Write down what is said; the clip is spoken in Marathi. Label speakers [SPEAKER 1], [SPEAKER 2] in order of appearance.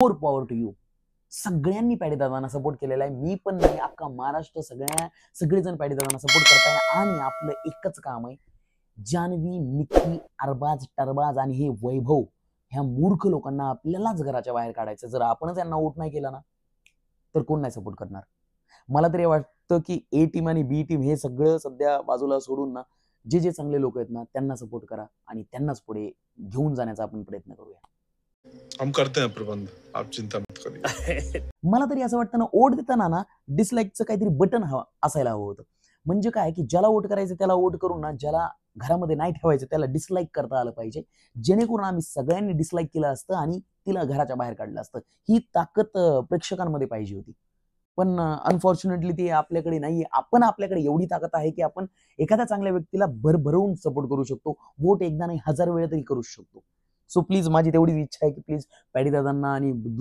[SPEAKER 1] More power to you. सगळ्यांनी पॅडीदादांना सपोर्ट केलेला आहे. मी पण नाही, अख्खा महाराष्ट्र सगळेजण पॅडीदादांना सपोर्ट करताय. आणि आपलं एकच काम आहे, जान्हवी, निक्की, अरबाज, टरबाज आणि हे वैभव ह्या मूर्ख लोकांना आपल्यालाच घराच्या बाहेर काढायचं. जर आपणच यांना वोट नाही केला ना, तर कोण नाही सपोर्ट करणार. मला तरी वाटतं की ए टीम आणि बी टीम हे सगळं सध्या बाजूला सोडून ना, जे चांगले लोक आहेत ना, त्यांना सपोर्ट करा आणि त्यांनाच पुढे घेऊन जाण्याचा आपण प्रयत्न करूया.
[SPEAKER 2] हम करते हैं प्रबंध, आप चिंता मत करिए.
[SPEAKER 1] मला तरी असं वाटतं ना, वोट देताना ना डिसलाईकचं काहीतरी बटन असायला हवं होतं. म्हणजे काय की ज्याला वोट करायचं त्याला वोट करून ना, ज्याला घरामध्ये नाही ठेवायचं त्याला डिसलाईक करता आलं पाहिजे, जेणेकरून आम्ही सगळ्यांनी डिसलाईक केलं असतं आणि तिला घराच्या बाहेर काढलं असतं. ही ताकद प्रेक्षकांमध्ये पाहिजे होती. पण अनफॉर्च्युनेटली ती आपल्याकडे नाहीये. आपण आपल्याकडे एवढी ताकद आहे की आपण एखाद्या चांगल्या व्यक्तीला भरभरून सपोर्ट करू शकतो. वोट एकदा नाही 1000 वेळा तरी करू शकतो. सो प्लीज माझी तेवढीच इच्छा आहे की प्लीज पॅडीदादांना आणि